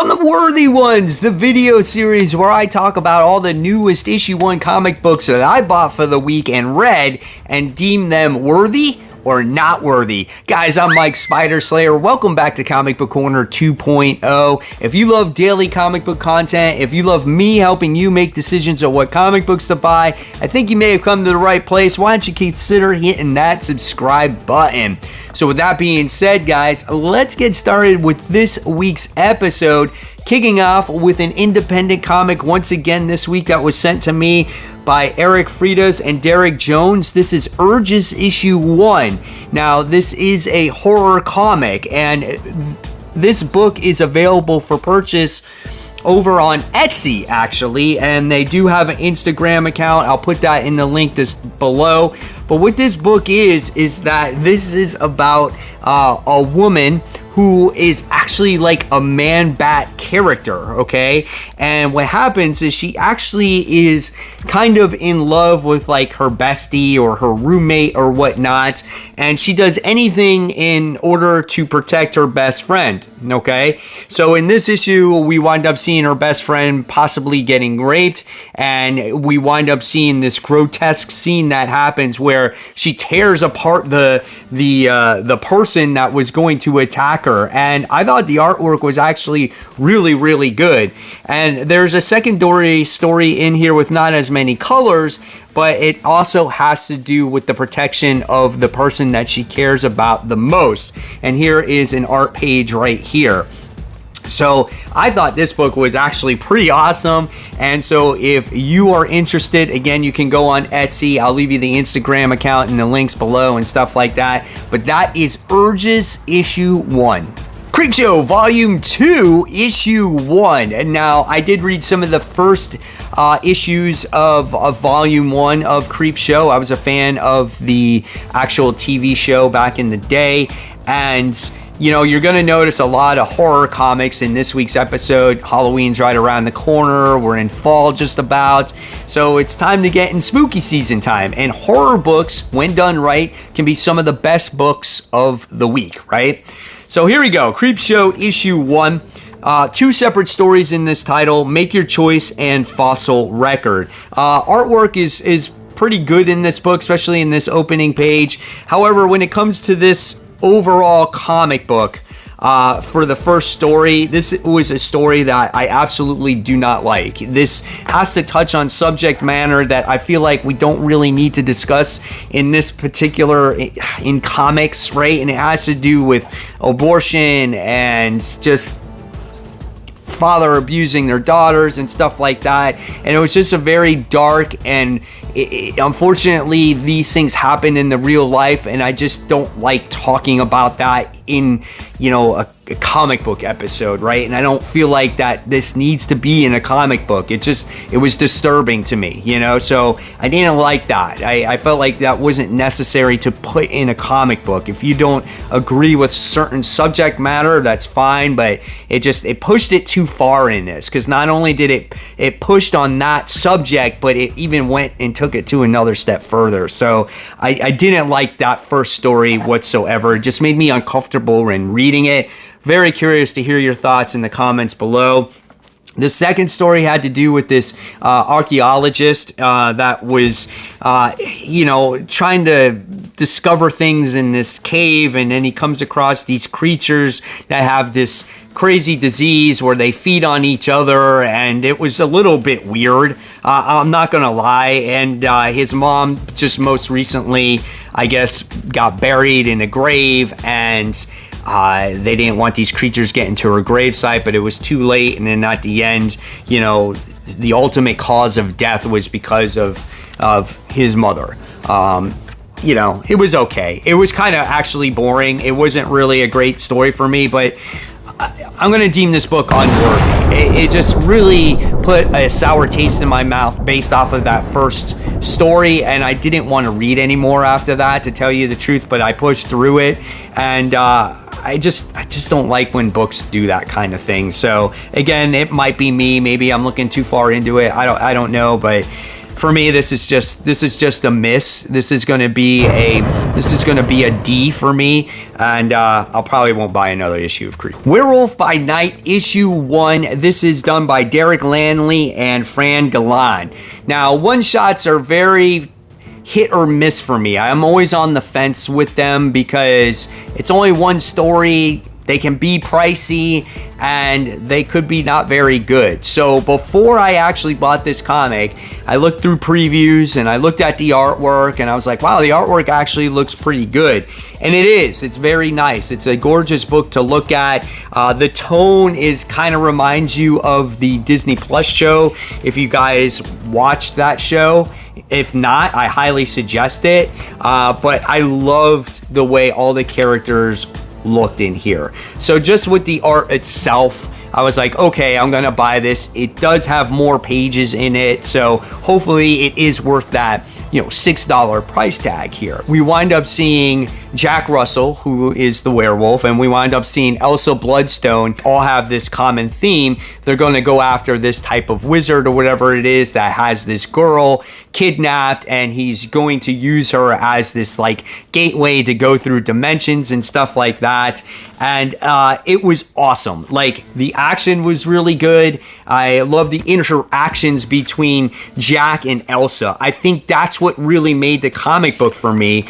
Welcome to Worthy Ones, the video series where I talk about all the newest issue 1 comic books that I bought for the week and read and deem them worthy or not worthy. Guys, I'm Mike Spider Slayer. Welcome back to Comic Book Corner 2.0. If you love daily comic book content, if you love me helping you make decisions on what comic books to buy, I think you may have come to the right place. Why don't you consider hitting that subscribe button? So with that being said, guys, let's get started with this week's episode, kicking off with an independent comic once again this week that was sent to me by Eric Freitas and Derek Jones. This is Urges issue 1. Now, this is a horror comic, and this book is available for purchase over on Etsy, actually, and they do have an Instagram account. I'll put that in the link below. But what this book is that this is about a woman who is actually like a man-bat character, okay? And what happens is she actually is kind of in love with like her bestie or her roommate or whatnot, and she does anything in order to protect her best friend, okay? So in this issue, we wind up seeing her best friend possibly getting raped, and we wind up seeing this grotesque scene that happens where she tears apart the person that was going to attack her. And I thought the artwork was actually really, really good. And there's a secondary story in here with not as many colors, but it also has to do with the protection of the person that she cares about the most. And here is an art page right here. So I thought this book was actually pretty awesome. And so if you are interested, again, you can go on Etsy. I'll leave you the Instagram account and the links below and stuff like that. But that is Urges issue 1. Creepshow Volume 2, Issue 1. And now, I did read some of the first issues of Volume 1 of Creepshow. I was a fan of the actual TV show back in the day. And you know, you're going to notice a lot of horror comics in this week's episode. Halloween's right around the corner. We're in fall just about. So it's time to get in spooky season time. And horror books, when done right, can be some of the best books of the week, right? So here we go. Creepshow issue 1. 2 separate stories in this title, Make Your Choice and Fossil Record. Artwork is pretty good in this book, especially in this opening page. However, when it comes to this overall comic book, for the first story, this was a story that I absolutely do not like. This has to touch on subject matter that I feel like we don't really need to discuss in this particular, in comics, right? And it has to do with abortion and just father abusing their daughters and stuff like that. And it was just a very dark and unfortunately, these things happen in the real life, and I just don't like talking about that in, you know, a comic book episode, right? And I don't feel like that this needs to be in a comic book. It was disturbing to me, you know? So I didn't like that. I felt like that wasn't necessary to put in a comic book. If you don't agree with certain subject matter, that's fine, but it pushed it too far in this, because not only did it pushed on that subject, but it even went and took it to another step further. So I didn't like that first story whatsoever. It just made me uncomfortable when reading it. Very curious to hear your thoughts in the comments below. The second story had to do with this archaeologist that was, trying to discover things in this cave, and then he comes across these creatures that have this crazy disease where they feed on each other, and it was a little bit weird. I'm not gonna lie. And his mom just most recently, I guess, got buried in a grave, and they didn't want these creatures getting to her gravesite, but it was too late. And then at the end, you know, the ultimate cause of death was because of his mother. You know, it was okay. It was kind of actually boring. It wasn't really a great story for me, but I'm going to deem this book unworthy. It just really put a sour taste in my mouth based off of that first story, and I didn't want to read anymore after that, to tell you the truth, but I pushed through it, and I just don't like when books do that kind of thing. So again, it might be me. Maybe I'm looking too far into it. I don't know, but For me, this is just a miss. This is going to be a D for me, and I'll probably won't buy another issue of Creed. Werewolf by Night issue 1. This is done by Derek Lanley and Fran Galan. Now, one-shots are very hit or miss for me. I'm always on the fence with them because it's only one story. They can be pricey and they could be not very good. So before I actually bought this comic, I looked through previews and I looked at the artwork and I was like, wow, the artwork actually looks pretty good. And it is. It's very nice. It's a gorgeous book to look at. The tone kind of reminds you of the Disney Plus show, if you guys watched that show. If not, I highly suggest it. But I loved the way all the characters looked in here. So just with the art itself, I was like, okay, I'm gonna buy this. It does have more pages in it, so hopefully it is worth that, $6 price tag here. We wind up seeing Jack Russell, who is the werewolf, and we wind up seeing Elsa Bloodstone all have this common theme. They're going to go after this type of wizard or whatever it is that has this girl kidnapped, and he's going to use her as this gateway to go through dimensions and stuff like that. And it was awesome. The action was really good. I love the interactions between Jack and Elsa. I think that's what really made the comic book for me,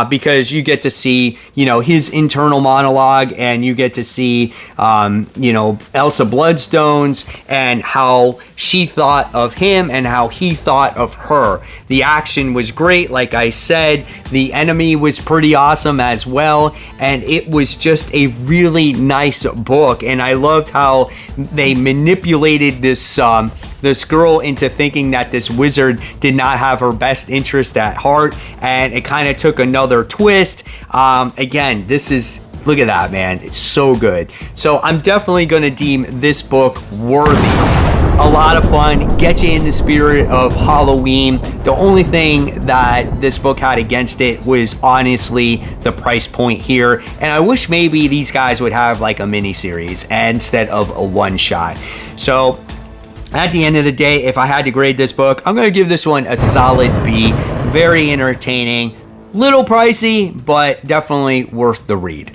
because you get to see, his internal monologue, and you get to see, Elsa Bloodstone's and how she thought of him and how he thought of her. The action was great. Like I said, the enemy was pretty awesome as well, and it was just a really nice book. And I loved how they manipulated this girl into thinking that this wizard did not have her best interest at heart, and it kind of took another twist. Again, look at that, man. It's so good. So I'm definitely going to deem this book worthy. A lot of fun, get you in the spirit of Halloween. The only thing that this book had against it was honestly the price point here. And I wish maybe these guys would have a mini series instead of a one shot. So at the end of the day, if I had to grade this book, I'm going to give this one a solid B. Very entertaining, little pricey, but definitely worth the read.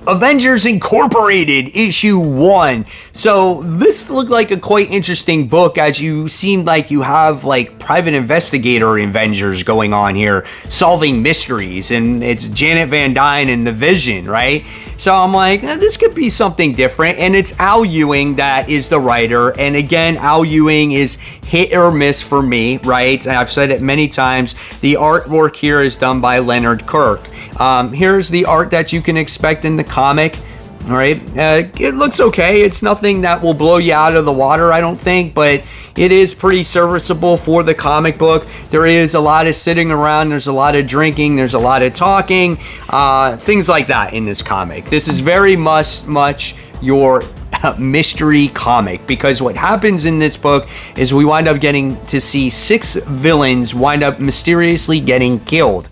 Avengers Incorporated issue 1. So this looked like a quite interesting book, as you seemed like you have private investigator Avengers going on here, solving mysteries, and it's Janet Van Dyne and the Vision, right? So I'm like, this could be something different, and it's Al Ewing that is the writer, and again, Al Ewing is hit or miss for me, right? And I've said it many times, the artwork here is done by Leonard Kirk. Here's the art that you can expect in the comic. All right, it looks okay. It's nothing that will blow you out of the water, I don't think, but it is pretty serviceable for the comic book. There is a lot of sitting around, there's a lot of drinking, there's a lot of talking, things like that in this comic. This is very much your mystery comic, because what happens in this book is we wind up getting to see 6 villains wind up mysteriously getting killed,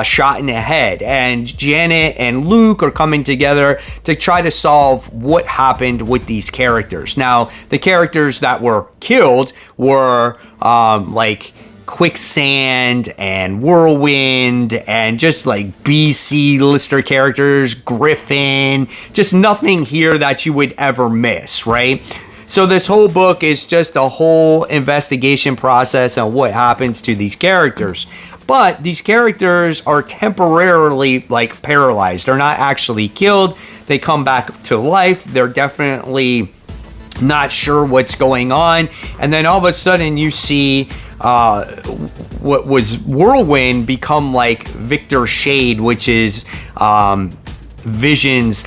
shot in the head, and Janet and Luke are coming together to try to solve what happened with these characters. Now, the characters that were killed were Quicksand and Whirlwind and just BC lister characters, Griffin, just nothing here that you would ever miss, right? So this whole book is just a whole investigation process on what happens to these characters. But these characters are temporarily paralyzed. They're not actually killed. They come back to life. They're definitely not sure what's going on. And then all of a sudden you see what was Whirlwind become Victor Shade, which is Vision's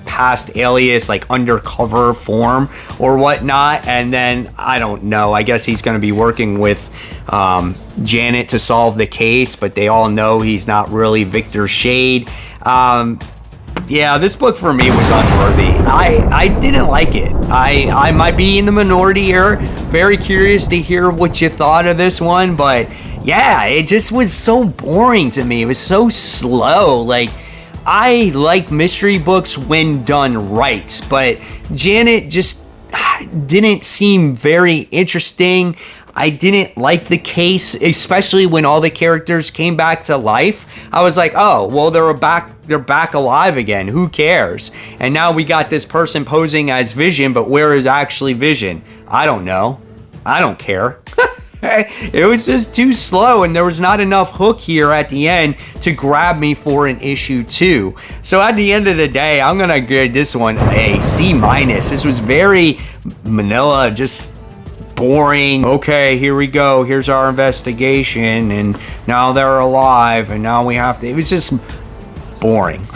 past alias, undercover form or whatnot. And then I don't know, I guess he's going to be working with Janet to solve the case, but they all know he's not really Victor Shade. Yeah, this book for me was unworthy. I didn't like it. I might be in the minority here. Very curious to hear what you thought of this one, but yeah, it just was so boring to me. It was so slow. I like mystery books when done right, but Janet just didn't seem very interesting. I didn't like the case, especially when all the characters came back to life. I was like, oh, well, they're back alive again. Who cares? And now we got this person posing as Vision, but where is actually Vision? I don't know. I don't care. It was just too slow, and there was not enough hook here at the end to grab me for an issue 2. So at the end of the day, I'm gonna grade this one a C-. This was very vanilla, just boring. Okay, here we go. Here's our investigation, and now they're alive, and now we have to. It was just boring.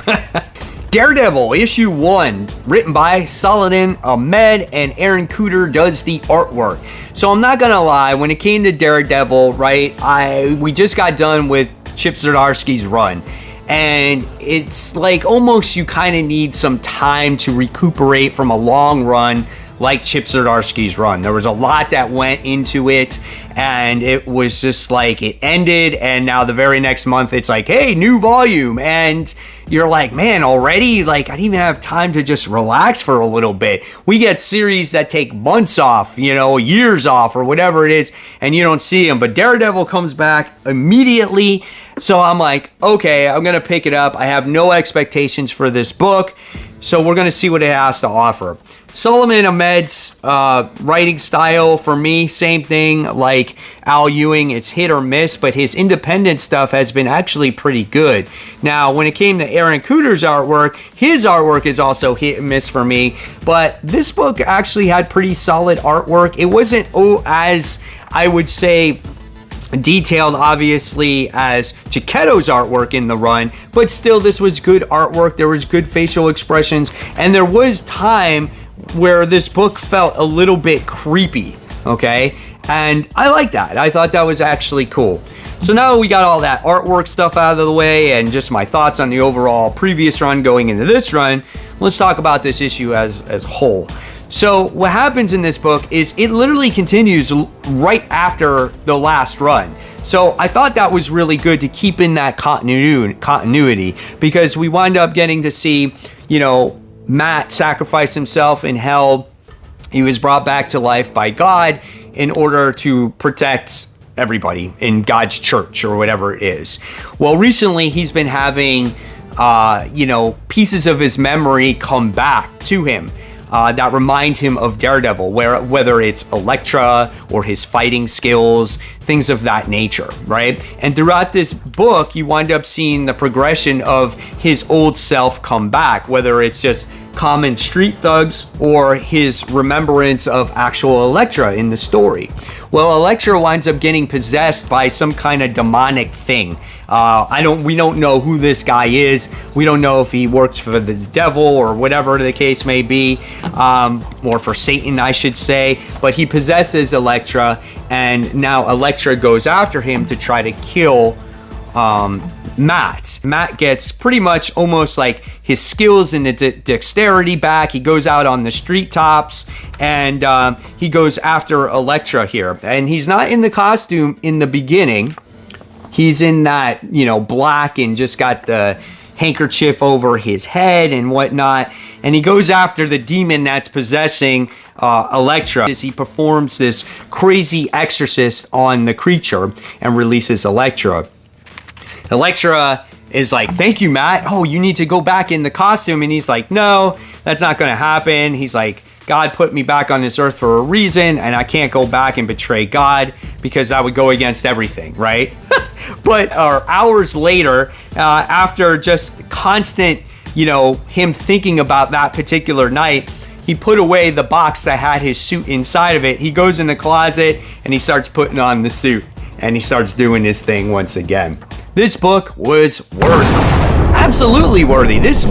Daredevil, issue 1, written by Saladin Ahmed, and Aaron Kuder does the artwork. So I'm not gonna lie, when it came to Daredevil, right, we just got done with Chip Zdarsky's run, and it's like almost you kind of need some time to recuperate from a long run like Chip Zdarsky's run. There was a lot that went into it, and it was just like it ended, and now the very next month it's like, hey, new volume, and you're like, man, already? Like, I didn't even have time to just relax for a little bit. We get series that take months off, years off, or whatever it is, and you don't see them. But Daredevil comes back immediately, so I'm like, okay, I'm gonna pick it up. I have no expectations for this book, so we're gonna see what it has to offer. Solomon Ahmed's writing style, for me, same thing like Al Ewing. It's hit or miss, but his independent stuff has been actually pretty good. Now, when it came to Aaron Kuder's artwork, his artwork is also hit and miss for me, but this book actually had pretty solid artwork. It wasn't, as I would say, detailed, obviously, as Chiquetto's artwork in the run, but still, this was good artwork. There was good facial expressions, and there was time where this book felt a little bit creepy, okay? And I like that. I thought that was actually cool. So now we got all that artwork stuff out of the way and just my thoughts on the overall previous run going into this run, let's talk about this issue as a whole. So what happens in this book is it literally continues right after the last run. So I thought that was really good to keep in that continuity because we wind up getting to see, Matt sacrificed himself in hell. He was brought back to life by God in order to protect everybody in God's church or whatever it is. Well, recently he's been having, pieces of his memory come back to him that remind him of Daredevil, whether it's Elektra or his fighting skills, things of that nature, right? And throughout this book, you wind up seeing the progression of his old self come back, whether it's just common street thugs or his remembrance of actual Elektra in the story. Well, Elektra winds up getting possessed by some kind of demonic thing. We don't know who this guy is. We don't know if he works for the devil or whatever the case may be, or for Satan, I should say. But he possesses Elektra, and now Elektra goes after him to try to kill Matt. Matt gets pretty much almost like his skills and the dexterity back. He goes out on the street tops and he goes after Elektra here. And he's not in the costume in the beginning. He's in that, black and just got the handkerchief over his head and whatnot. And he goes after the demon that's possessing Elektra. He performs this crazy exorcist on the creature and releases Elektra. Elektra is like, thank you, Matt. Oh, you need to go back in the costume. And he's like, no, that's not going to happen. He's like, God put me back on this earth for a reason, and I can't go back and betray God because that would go against everything, right? But hours later, after just constant, him thinking about that particular night, he put away the box that had his suit inside of it. He goes in the closet and he starts putting on the suit and he starts doing his thing once again. This book was worthy. Absolutely worthy. This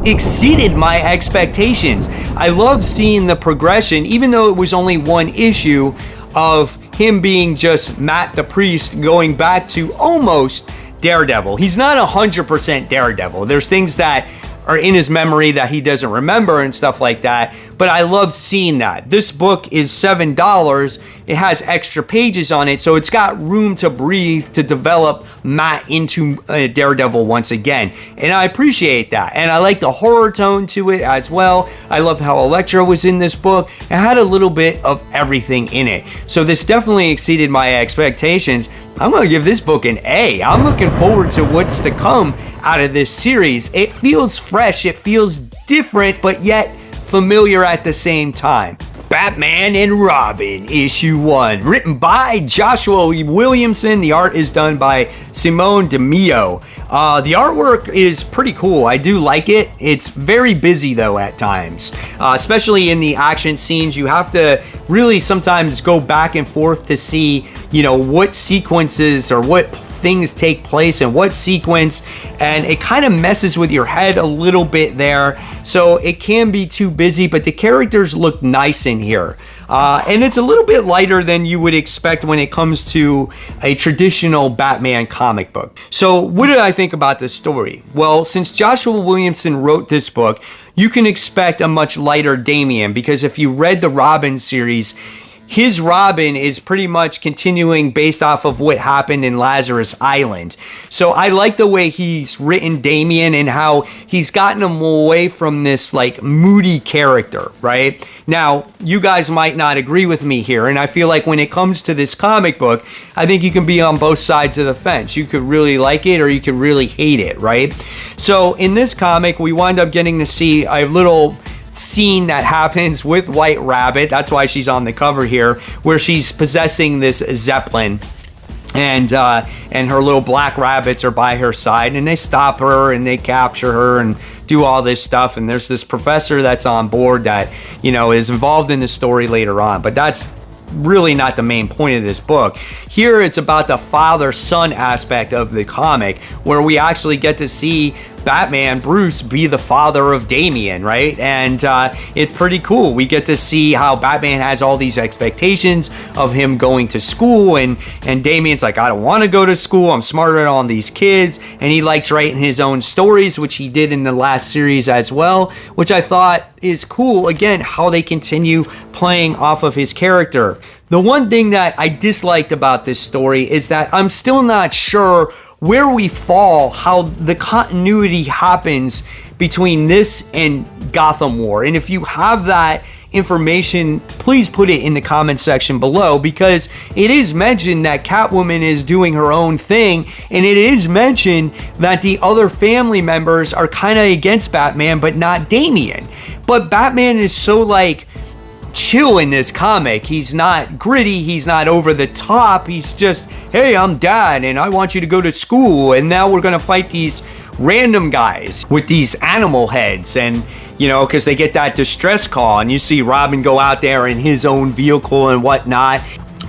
exceeded my expectations. I love seeing the progression, even though it was only one issue of him being just Matt the Priest going back to almost Daredevil. He's not 100% Daredevil. There's things that are in his memory that he doesn't remember and stuff like that. But I love seeing that. This book is $7. It has extra pages on it, so it's got room to breathe to develop Matt into Daredevil once again. And I appreciate that. And I like the horror tone to it as well. I love how Elektra was in this book. It had a little bit of everything in it. So this definitely exceeded my expectations. I'm going to give this book an A. I'm looking forward to what's to come out of this series. It feels fresh, it feels different, but yet familiar at the same time. Batman and Robin, issue 1, written by Joshua Williamson. The art is done by Simone DeMio. The artwork is pretty cool. I do like it. It's very busy though at times, especially in the action scenes. You have to really sometimes go back and forth to see, you know, what sequences or what things take place in what sequence, and it kind of messes with your head a little bit there, so it can be too busy, but the characters look nice in here, and it's a little bit lighter than you would expect when it comes to a traditional Batman comic book. So what did I think about this story? Well, since Joshua Williamson wrote this book, you can expect a much lighter Damian, because if you read the Robin series, his Robin is pretty much continuing based off of what happened in Lazarus Island. So I like the way he's written Damian and how he's gotten him away from this like moody character, right? Now, you guys might not agree with me here, and I feel like when it comes to this comic book, I think you can be on both sides of the fence. You could really like it or you could really hate it, right? So in this comic, we wind up getting to see a little scene that happens with White Rabbit. That's why she's on the cover here, where she's possessing this Zeppelin, and her little black rabbits are by her side, and they stop her and they capture her and do all this stuff. And there's this professor that's on board that, you know, is involved in the story later on, but that's really not the main point of this book. Here it's about the father-son aspect of the comic, where we actually get to see Batman, Bruce, be the father of Damian, right? And it's pretty cool. We get to see how Batman has all these expectations of him going to school, and Damian's like, I don't want to go to school. I'm smarter than all these kids. And he likes writing his own stories, which he did in the last series as well, which I thought is cool. Again, how they continue playing off of his character. The one thing that I disliked about this story is that I'm still not sure where we fall, how the continuity happens between this and Gotham War. And if you have that information, please put it in the comment section below, because it is mentioned that Catwoman is doing her own thing, and it is mentioned that the other family members are kind of against Batman, but not Damian. But Batman is so like chill in this comic. He's not gritty, he's not over the top, he's just, hey, I'm dad and I want you to go to school, and now we're gonna fight these random guys with these animal heads. And you know, because they get that distress call, and you see Robin go out there in his own vehicle and whatnot.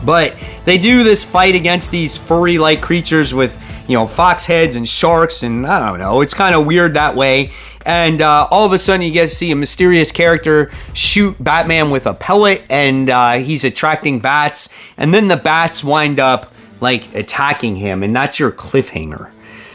But they do this fight against these furry like creatures with, you know, fox heads and sharks, and I don't know, it's kind of weird that way. And all of a sudden you get to see a mysterious character shoot Batman with a pellet, and he's attracting bats, and then the bats wind up like attacking him, and that's your cliffhanger.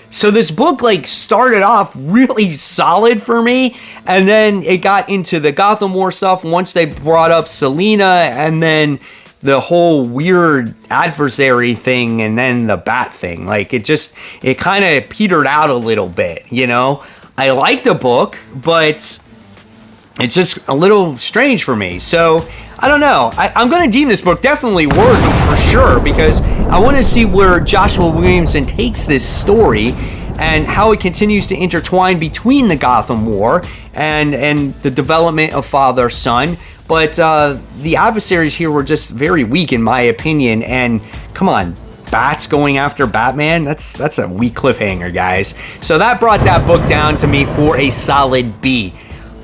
So this book like started off really solid for me, and then it got into the Gotham War stuff once they brought up Selina, and then the whole weird adversary thing, and then the bat thing. Like it kind of petered out a little bit, you know? I like the book, but it's just a little strange for me. So I don't know. I'm going to deem this book definitely worthy for sure, because I want to see where Joshua Williamson takes this story and how it continues to intertwine between the Gotham War and the development of father-son. But the adversaries here were just very weak in my opinion. And come on, bats going after Batman, that's a weak cliffhanger, guys. So that brought that book down to me for a solid B.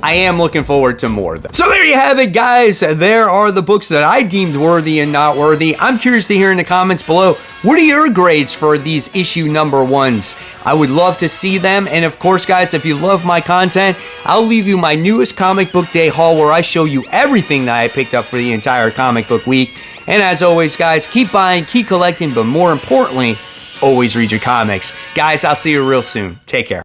I am looking forward to more though. So there you have it, guys. There are the books that I deemed worthy and not worthy. I'm curious to hear in the comments below, what are your grades for these issue number ones? I would love to see them. And of course, guys, if you love my content, I'll leave you my newest comic book day haul, where I show you everything that I picked up for the entire comic book week. And as always, guys, keep buying, keep collecting, but more importantly, always read your comics. Guys, I'll see you real soon. Take care.